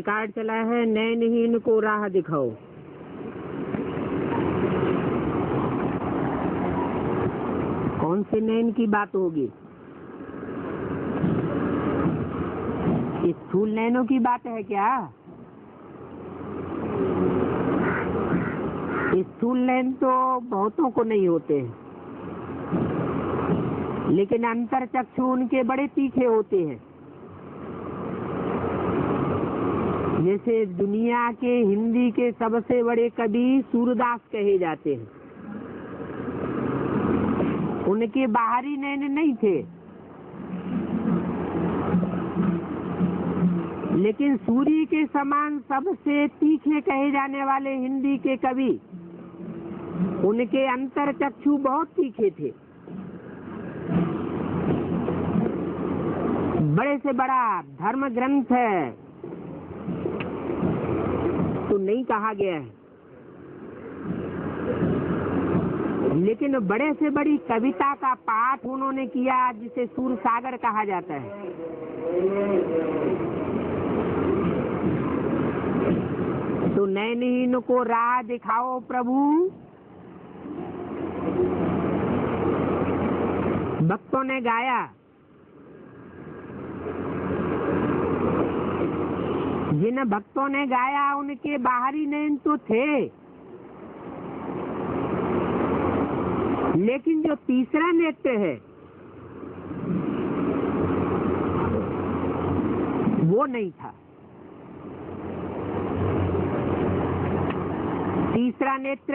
Record चला है, नैनहीन को राह दिखाओ। कौन से नैन की बात होगी? स्थूल नैनों की बात है क्या? स्थूल नैन तो बहुतों को नहीं होते, लेकिन अंतर चक्षु उनके बड़े तीखे होते हैं। जैसे दुनिया के हिंदी के सबसे बड़े कवि सूरदास कहे जाते हैं, उनके बाहरी नैन नहीं थे, लेकिन सूर्य के समान सबसे तीखे कहे जाने वाले हिंदी के कवि, उनके अंतर चक्षु बहुत तीखे थे। बड़े से बड़ा धर्म ग्रंथ है तो नहीं कहा गया है, लेकिन बड़े से बड़ी कविता का पाठ उन्होंने किया, जिसे सूर सागर कहा जाता है। तो नैनहीन को राह दिखाओ प्रभु, भक्तों ने गाया। जिन भक्तों ने गाया उनके बाहरी नैन तो थे, लेकिन जो तीसरा नेत्र है वो नहीं था। तीसरा नेत्र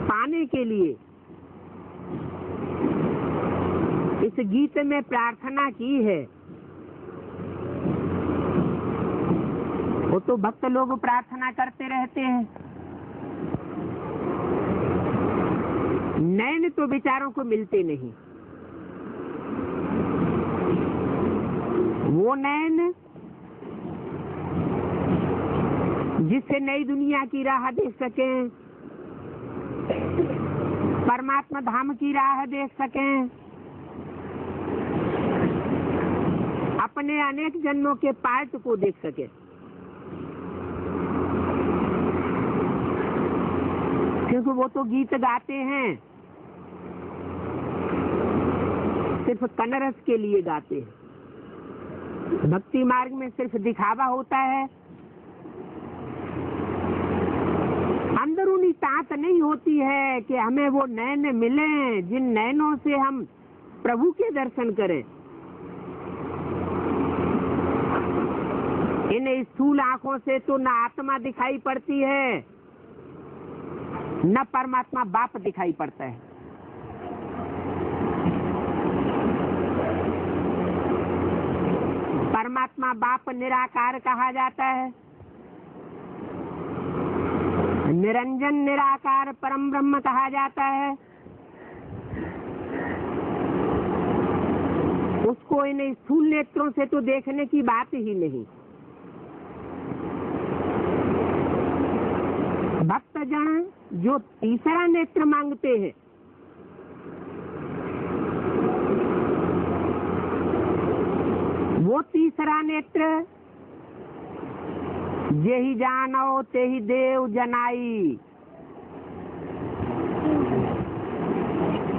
पाने के लिए इस गीत में प्रार्थना की है। वो तो भक्त लोग प्रार्थना करते रहते हैं, नैन तो बेचारों को मिलते नहीं। वो नैन जिससे नई दुनिया की राह देख सकें, परमात्मा धाम की राह देख सकें, अपने अनेक जन्मों के पार्ट को देख सके। क्योंकि वो तो गीत गाते हैं, सिर्फ कनरस के लिए गाते हैं। भक्ति मार्ग में सिर्फ दिखावा होता है, अंदरूनी ताकत नहीं होती है कि हमें वो नैन मिले जिन नैनों से हम प्रभु के दर्शन करें। इन स्थूल आंखों से तो न आत्मा दिखाई पड़ती है, न परमात्मा बाप दिखाई पड़ता है। परमात्मा बाप निराकार कहा जाता है, निरंजन निराकार परम ब्रह्म कहा जाता है। उसको इन स्थूल नेत्रों से तो देखने की बात ही नहीं। भक्तजन जो तीसरा नेत्र मांगते हैं, वो तीसरा नेत्र जेहि जानो तेहि देव जनाई,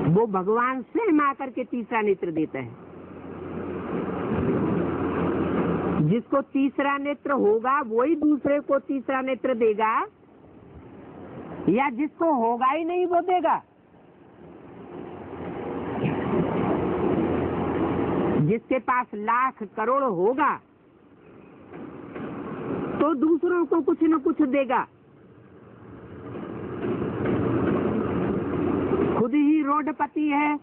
वो भगवान स्वयं आकर के तीसरा नेत्र देता है। जिसको तीसरा नेत्र होगा वही दूसरे को तीसरा नेत्र देगा, या जिसको होगा ही नहीं वो देगा। जिसके पास लाख करोड़ होगा तो दूसरों को कुछ न कुछ देगा। खुद ही रोडपति है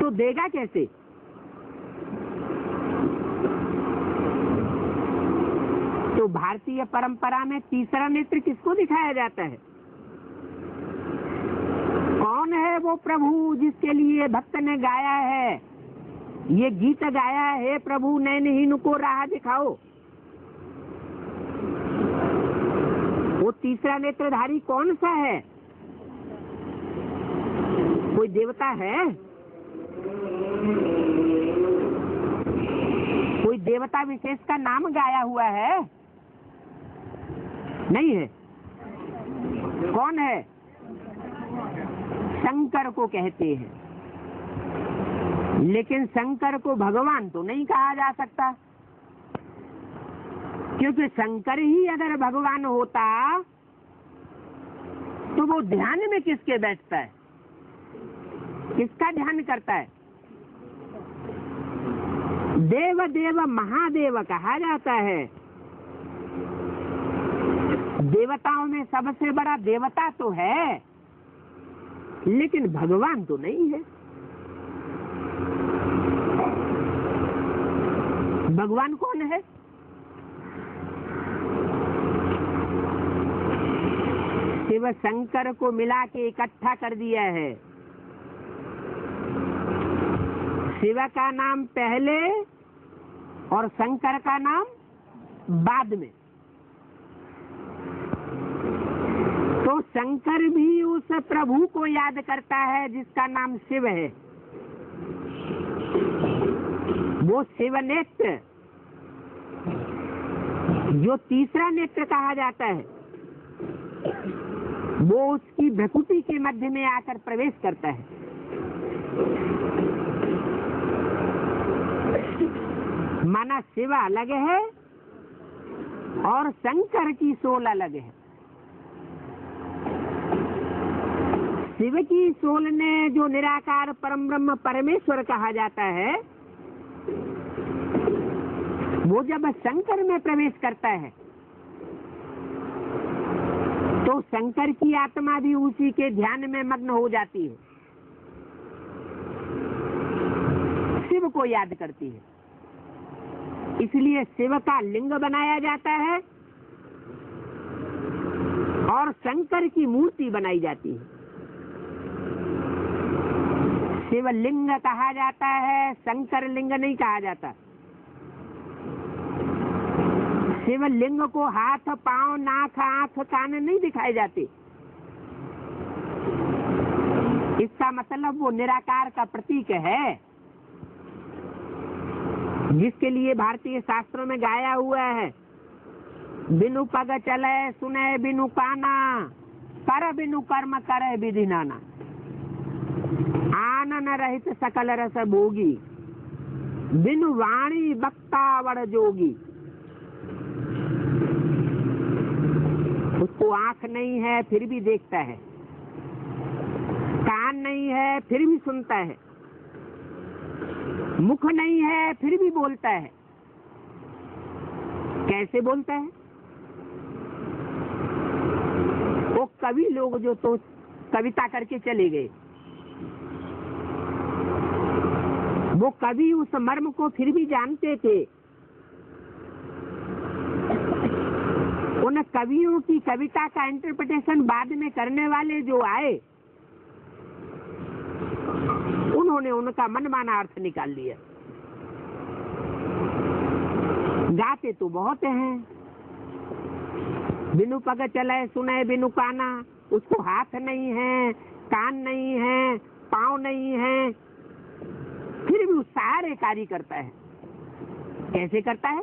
तो देगा कैसे? तो भारतीय परंपरा में तीसरा नेत्र किसको दिखाया जाता है? कौन है वो प्रभु जिसके लिए भक्त ने गाया है, ये गीत गाया है, प्रभु नैनहीन को राह दिखाओ। वो तीसरा नेत्रधारी कौन सा है? कोई देवता है? देवता विशेष का नाम गाया हुआ है? नहीं है। कौन है? शंकर को कहते हैं। लेकिन शंकर को भगवान तो नहीं कहा जा सकता, क्योंकि शंकर ही अगर भगवान होता तो वो ध्यान में किसके बैठता है, किसका ध्यान करता है? देव देव महादेव कहा जाता है। देवताओं में सबसे बड़ा देवता तो है, लेकिन भगवान तो नहीं है। भगवान कौन है? शिव शंकर को मिला के इकट्ठा कर दिया है। शिव का नाम पहले और शंकर का नाम बाद में। तो शंकर भी उस प्रभु को याद करता है जिसका नाम शिव है। वो शिव नेत्र, जो तीसरा नेत्र कहा जाता है, वो उसकी भ्रुकुटी के मध्य में आकर प्रवेश करता है। माना शिव अलग है और शंकर की सोल अलग है। शिव की सोल ने जो निराकार परम ब्रह्म परमेश्वर कहा जाता है, वो जब शंकर में प्रवेश करता है तो शंकर की आत्मा भी उसी के ध्यान में मग्न हो जाती है, शिव को याद करती है। इसलिए शिव का लिंग बनाया जाता है और शंकर की मूर्ति बनाई जाती है। शिव लिंग कहा जाता है, शंकर लिंग नहीं कहा जाता। शिव लिंग को हाथ, पांव, नाक, आंख, कान नहीं दिखाए जाते। इसका मतलब वो निराकार का प्रतीक है, जिसके लिए भारतीय शास्त्रों में गाया हुआ है, बिनु पग चले सुने बिनु काना, कर बिनु कर्म करे विधि नाना, आनन रहित सकल रस भोगी, बिनु वाणी बक्ता वड़ जोगी। उसको आंख नहीं है फिर भी देखता है, कान नहीं है फिर भी सुनता है, मुख नहीं है फिर भी बोलता है। कैसे बोलता है? वो कवि लोग जो तो कविता करके चले गए, वो कवि उस मर्म को फिर भी जानते थे। उन कवियों की कविता का इंटरप्रिटेशन बाद में करने वाले जो आए, उन्होंने उनका मनमाना अर्थ निकाल लिया। गाते तो बहुत हैं, बिनु पग चले सुने बिनु काना, उसको हाथ नहीं है, कान नहीं है, पांव नहीं है, फिर भी सारे कार्य करता है। कैसे करता है?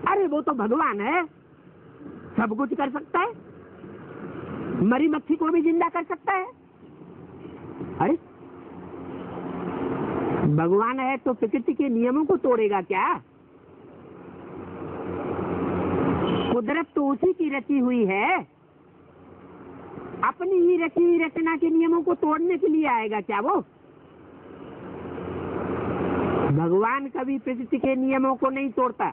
अरे वो तो भगवान है, सब कुछ कर सकता है, मरी मक्खी को भी जिंदा कर सकता है। अरे भगवान है तो प्रकृति के नियमों को तोड़ेगा क्या? कुदरत तो उसी की रची हुई है, अपनी ही रची हुई रचना के नियमों को तोड़ने के लिए आएगा क्या वो? भगवान कभी प्रकृति के नियमों को नहीं तोड़ता।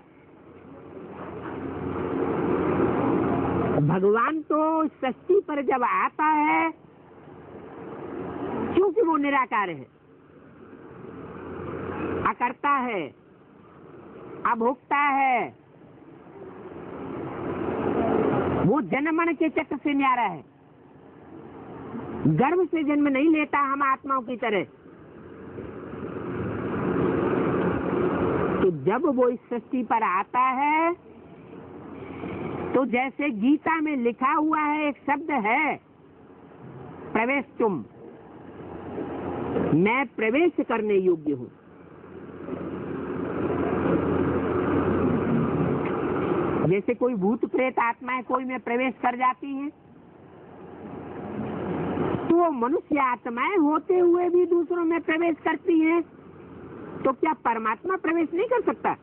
भगवान तो सृष्टि पर जब आता है, क्योंकि वो निराकार है, अकर्ता है, अभोक्ता है, वो जन्मन के चक्र से न्यारा है, गर्भ से जन्म नहीं लेता हम आत्माओं की तरह। तो जब वो इस सृष्टि पर आता है तो जैसे गीता में लिखा हुआ है, एक शब्द है प्रवेश तुम, मैं प्रवेश करने योग्य हूं। जैसे कोई भूत प्रेत आत्माएं कोई में प्रवेश कर जाती हैं, तो वो मनुष्य आत्माएं होते हुए भी दूसरों में प्रवेश करती हैं, तो क्या परमात्मा प्रवेश नहीं कर सकता?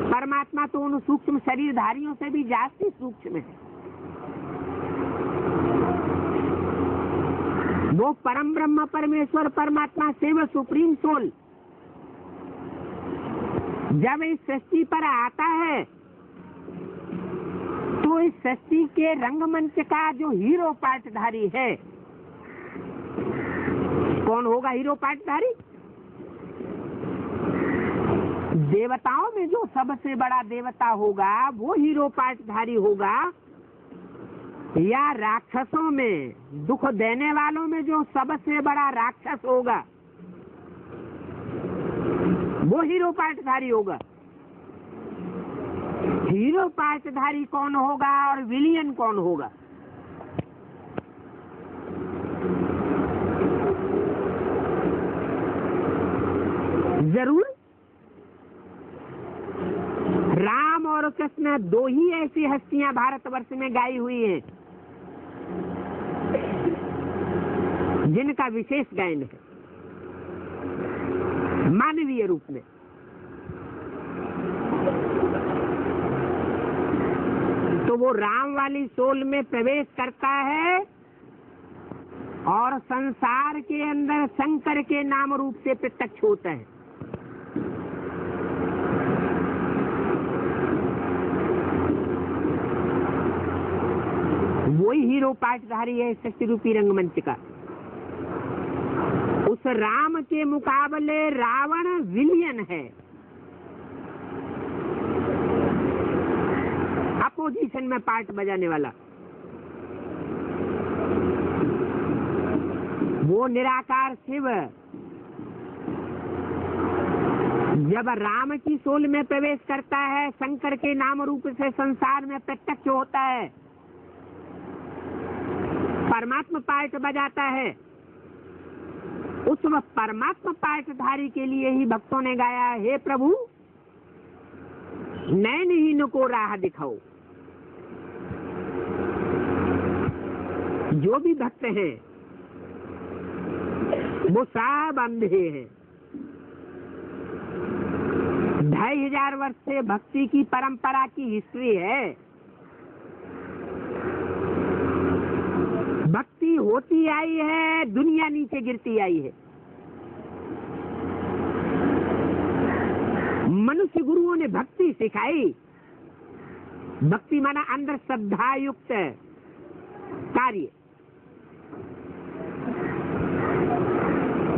परमात्मा तो उन सूक्ष्म शरीरधारियों से भी जास्ती सूक्ष्म है। वो परम ब्रह्म परमेश्वर परमात्मा शिव सुप्रीम सोल जब इस सृष्टि पर आता है तो इस सृष्टि के रंगमंच का जो हीरो पार्टधारी है, कौन होगा हीरो पार्टधारी? देवताओं में जो सबसे बड़ा देवता होगा वो हीरो पार्टधारी होगा, या राक्षसों में दुख देने वालों में जो सबसे बड़ा राक्षस होगा वो हीरो पार्टधारी होगा? हीरो पार्टधारी कौन होगा और विलियन कौन होगा? जरूर राम और कृष्ण दो ही ऐसी हस्तियां भारतवर्ष में गाई हुई हैं जिनका विशेष गायन है मानवीय रूप में। तो वो राम वाली सोल में प्रवेश करता है और संसार के अंदर शंकर के नाम रूप से प्रत्यक्ष होता है। वही हीरो पार्टधारी है शक्ति रूपी रंगमंच का। उस राम के मुकाबले रावण विलियन है, अपोजिशन में पार्ट बजाने वाला। वो निराकार शिव जब राम की सोल में प्रवेश करता है, शंकर के नाम रूप से संसार में प्रत्यक्ष होता है, परमात्मा पार्ट बजाता है। उस वक्त परमात्मा पार्टधारी के लिए ही भक्तों ने गाया, हे प्रभु नैनहीन को राह दिखाओ। जो भी भक्त हैं वो सब अंधे हैं। 2500 वर्ष से भक्ति की परंपरा की हिस्ट्री है। भक्ति होती आई है, दुनिया नीचे गिरती आई है। मनुष्य गुरुओं ने भक्ति सिखाई। भक्ति माना अंदर श्रद्धा युक्त कार्य।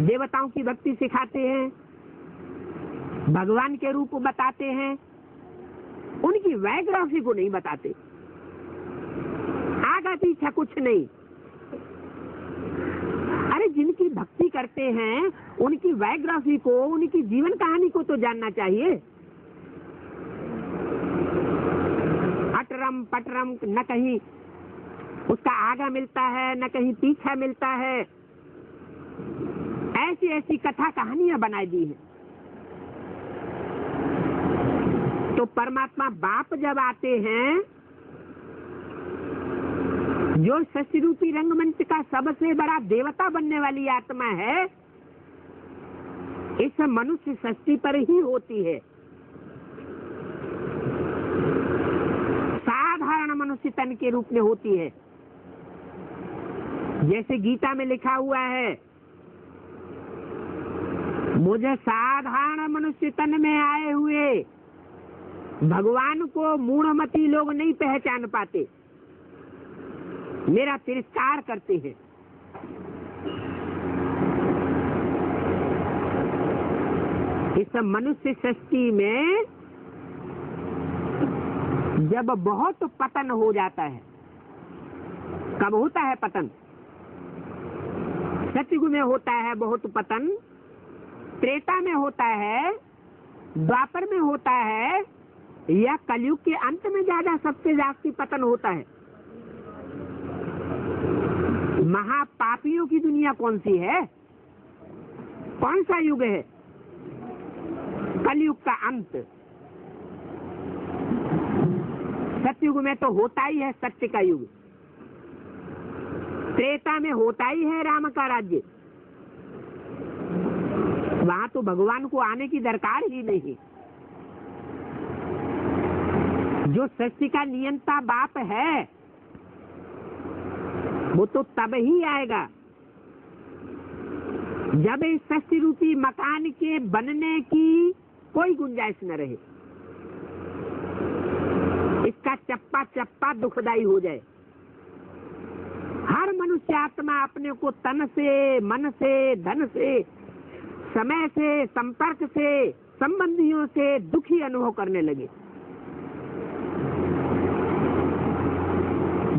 देवताओं की भक्ति सिखाते हैं, भगवान के रूप बताते हैं, उनकी बायोग्राफी को नहीं बताते। आगा पीछा कुछ नहीं। अरे जिनकी भक्ति करते हैं उनकी बायोग्राफी को, उनकी जीवन कहानी को तो जानना चाहिए। अटरम पटरम न कहीं उसका आगा मिलता है न कहीं पीछा मिलता है, ऐसी ऐसी कथा कहानियां बनाई दी है। तो परमात्मा बाप जब आते हैं, जो सृष्टि रूपी रंगमंच का सबसे बड़ा देवता बनने वाली आत्मा है, इस मनुष्य सृष्टि पर ही होती है। साधारण मनुष्य तन के रूप में होती है। जैसे गीता में लिखा हुआ है, मुझे साधारण मनुष्य तन में आए हुए भगवान को मूढ़मती लोग नहीं पहचान पाते, मेरा तिरस्कार करते हैं। इस मनुष्य सृष्टि में जब बहुत पतन हो जाता है, कब होता है पतन? सतयुग में होता है बहुत पतन, त्रेता में होता है, द्वापर में होता है, या कलयुग के अंत में ज्यादा सबसे जास्ती पतन होता है। महापापियों की दुनिया कौन सी है? कौन सा युग है? कलयुग का अंत। सतयुग में तो होता ही है सत्य का युग, त्रेता में होता ही है राम का राज्य, वहां तो भगवान को आने की दरकार ही नहीं। जो सृष्टि का नियंता बाप है वो तो तब ही आएगा जब इस सृष्टि रूपी मकान के बनने की कोई गुंजाइश न रहे, इसका चप्पा चप्पा दुखदाई हो जाए। हर मनुष्य आत्मा अपने को तन से, मन से, धन से, समय से, संपर्क से, संबंधियों से दुखी अनुभव करने लगे।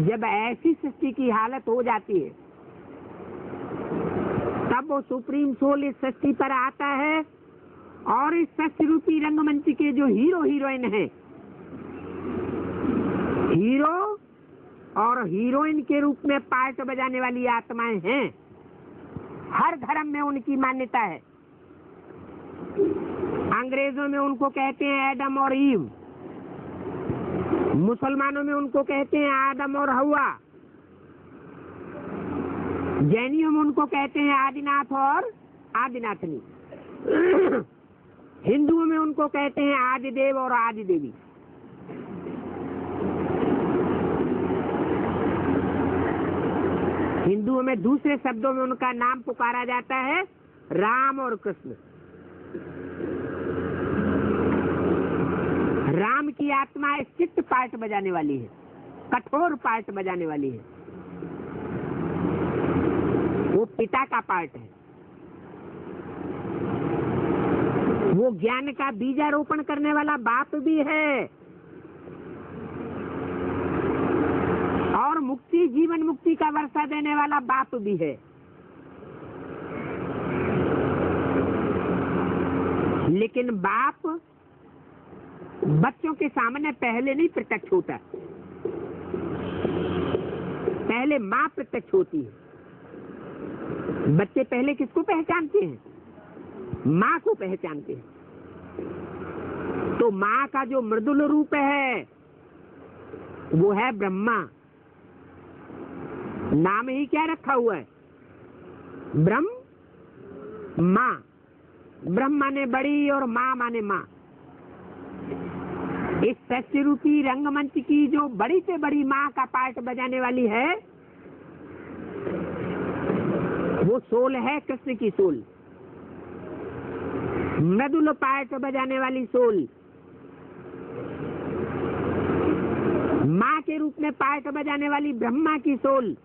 जब ऐसी सृष्टि की हालत हो जाती है तब वो सुप्रीम सोल इस सृष्टि पर आता है और इस सृष्टि रूपी रंगमंच के जो हीरो हीरोइन हैं, हीरो और हीरोइन के रूप में पार्ट बजाने वाली आत्माएं हैं, हर धर्म में उनकी मान्यता है। अंग्रेजों में उनको कहते हैं एडम और ईव, मुसलमानों में उनको कहते हैं आदम और हवा, जैनियों में उनको कहते हैं आदिनाथ और आदिनाथनी, हिंदुओं में उनको कहते हैं आदिदेव और आदिदेवी। हिंदुओं में दूसरे शब्दों में उनका नाम पुकारा जाता है राम और कृष्ण। राम की आत्मा स्ट्रिक्ट पार्ट बजाने वाली है, कठोर पार्ट बजाने वाली है, वो पिता का पार्ट है, वो ज्ञान का बीजारोपण करने वाला बाप भी है और मुक्ति, जीवन मुक्ति का वर्षा देने वाला बाप भी है। लेकिन बाप बच्चों के सामने पहले नहीं प्रत्यक्ष होता, पहले माँ प्रत्यक्ष होती है। बच्चे पहले किसको पहचानते हैं? माँ को पहचानते हैं। तो माँ का जो मृदुल रूप है वो है ब्रह्मा। नाम ही क्या रखा हुआ है? ब्रह्म माँ। ब्रह्म माने बड़ी और माँ माने माँ। इस सृष्टि रूपी रंगमंच की जो बड़ी से बड़ी माँ का पार्ट बजाने वाली है वो सोल है, कृष्ण की सोल। मृदुल पार्ट बजाने वाली सोल, माँ के रूप में पार्ट बजाने वाली ब्रह्मा की सोल,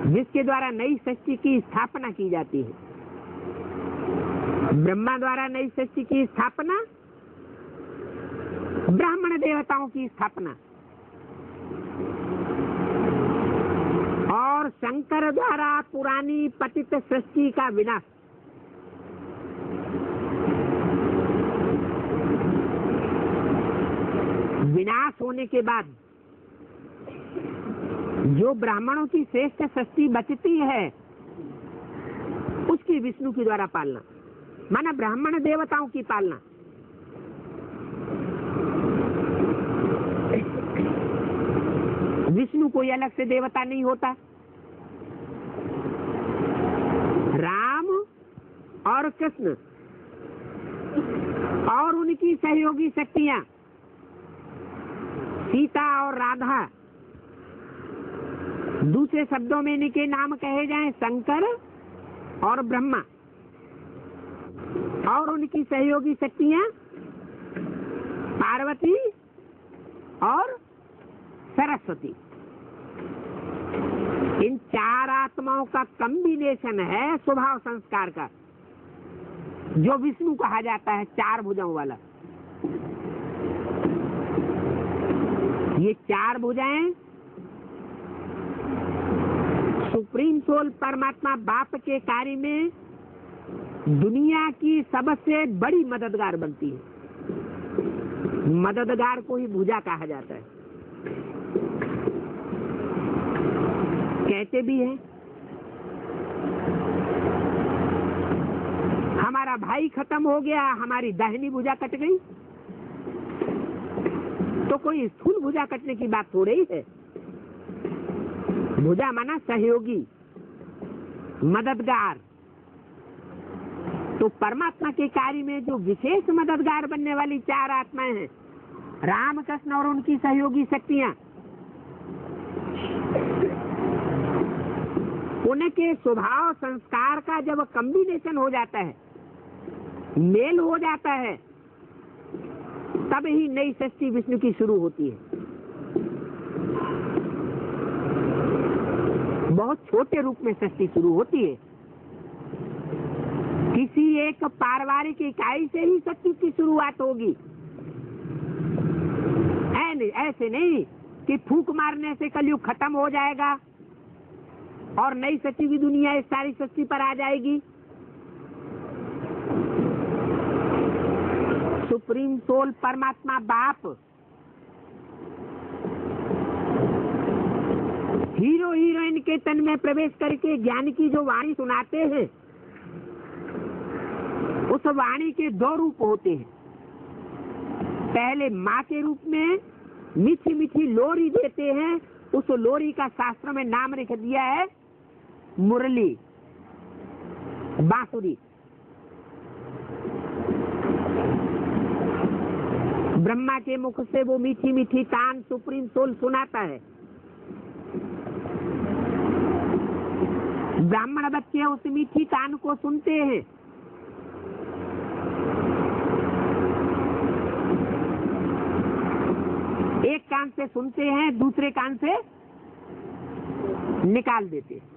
जिसके द्वारा नई सृष्टि की स्थापना की जाती है। ब्रह्मा द्वारा नई सृष्टि की स्थापना, ब्राह्मण देवताओं की स्थापना, और शंकर द्वारा पुरानी पतित सृष्टि का विनाश। विनाश होने के बाद जो ब्राह्मणों की श्रेष्ठ सृष्टि बचती है उसकी विष्णु के द्वारा पालना, माना ब्राह्मण देवताओं की पालना। विष्णु कोई अलग से देवता नहीं होता। राम और कृष्ण और उनकी सहयोगी शक्तियां सीता और राधा, दूसरे शब्दों में इनके नाम कहे जाएं शंकर और ब्रह्मा, और उनकी सहयोगी शक्तियां पार्वती और सरस्वती। इन चार आत्माओं का कॉम्बिनेशन है स्वभाव संस्कार का, जो विष्णु कहा जाता है, चार भुजाओं वाला। ये चार भुजाएं सुप्रीम सोल परमात्मा बाप के कार्य में दुनिया की सबसे बड़ी मददगार बनती है। मददगार को ही भुजा कहा जाता है। कहते भी हैं हमारा भाई खत्म हो गया, हमारी दाहिनी भुजा कट गई। तो कोई स्थूल भुजा कटने की बात थोड़ी ही है। भुजा माना सहयोगी, मददगार। तो परमात्मा के कार्य में जो विशेष मददगार बनने वाली चार आत्माएं हैं, राम, कृष्ण और उनकी सहयोगी शक्तियां, उनके स्वभाव संस्कार का जब कॉम्बिनेशन हो जाता है, मेल हो जाता है, तब ही नई सृष्टि विष्णु की शुरू होती है। बहुत छोटे रूप में सृष्टि शुरू होती है। किसी एक पारिवारिक इकाई से ही सृष्टि की शुरुआत होगी। ऐसे नहीं कि फूंक मारने से कलयुग खत्म हो जाएगा और नई सृष्टि की दुनिया इस सारी सृष्टि पर आ जाएगी। सुप्रीम सोल परमात्मा बाप हीरो हीरोइन के तन में प्रवेश करके ज्ञान की जो वाणी सुनाते हैं, उस वाणी के दो रूप होते हैं। पहले माँ के रूप में मीठी मीठी लोरी देते हैं। उस लोरी का शास्त्र में नाम लिख दिया है मुरली, बांसुरी। ब्रह्मा के मुख से वो मीठी मीठी तान सुप्रीम सोल सुनाता है। ब्राह्मण बच्चे उस मीठी तान को सुनते हैं। एक कान से सुनते हैं, दूसरे कान से निकाल देते हैं।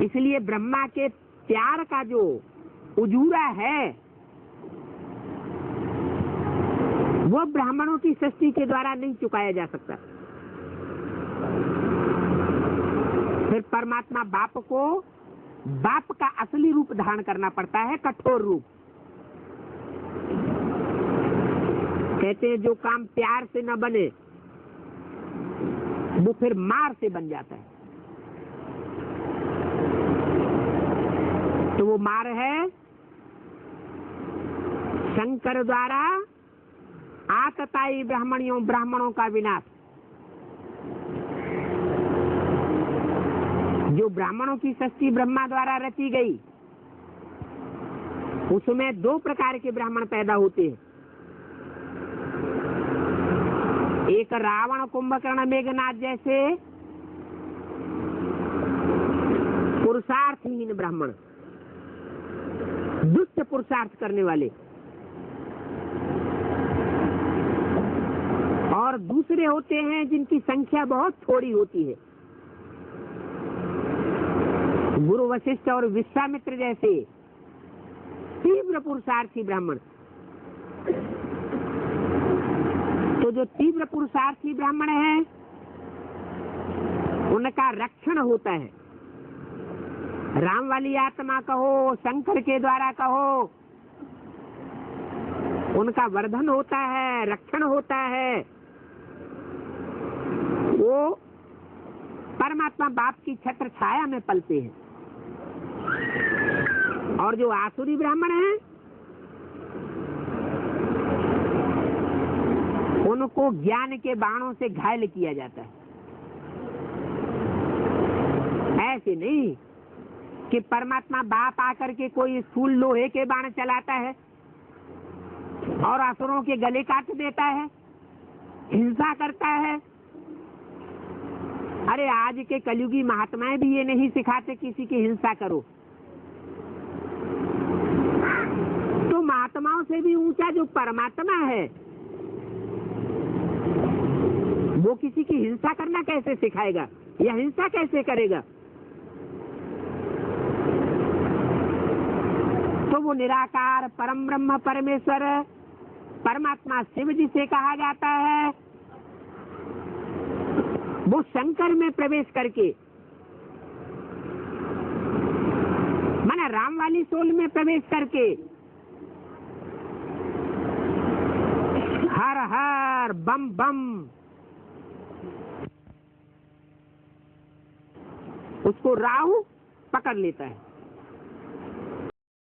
इसलिए ब्रह्मा के प्यार का जो उजूरा है, वो ब्राह्मणों की सृष्टि के द्वारा नहीं चुकाया जा सकता। फिर परमात्मा बाप को बाप का असली रूप धारण करना पड़ता है, कठोर रूप। कहते हैं जो काम प्यार से न बने वो फिर मार से बन जाता है। तो वो मार है शंकर द्वारा आतताई ब्राह्मणों का विनाश। जो ब्राह्मणों की सृष्टि ब्रह्मा द्वारा रची गई, उसमें दो प्रकार के ब्राह्मण पैदा होते हैं। एक रावण, कुंभकर्ण, मेघनाथ जैसे पुरुषार्थहीन ब्राह्मण, दुष्ट पुरुषार्थ करने वाले। और दूसरे होते हैं जिनकी संख्या बहुत थोड़ी होती है, गुरु वशिष्ठ और विश्वामित्र जैसे तीव्र पुरुषार्थी ब्राह्मण। तो जो तीव्र पुरुषार्थी ब्राह्मण है, उनका रक्षण होता है। राम वाली आत्मा कहो, शंकर के द्वारा कहो, उनका वर्धन होता है, रक्षण होता है। वो परमात्मा बाप की छत्र छाया में पलते हैं। और जो आसुरी ब्राह्मण हैं, उनको ज्ञान के बाणों से घायल किया जाता है। ऐसे नहीं कि परमात्मा बाप आकर के कोई स्थूल लोहे के बाण चलाता है और असुरों के गले काट देता है, हिंसा करता है। अरे आज के कलयुगी महात्माएं भी ये नहीं सिखाते किसी की हिंसा करो। तो महात्माओं से भी ऊंचा जो परमात्मा है, वो किसी की हिंसा करना कैसे सिखाएगा या हिंसा कैसे करेगा? तो वो निराकार परम ब्रह्म परमेश्वर परमात्मा शिव जिसे कहा जाता है, वो शंकर में प्रवेश करके, माना राम वाली सोल में प्रवेश करके, हर हर बम बम, उसको राहु पकड़ लेता है।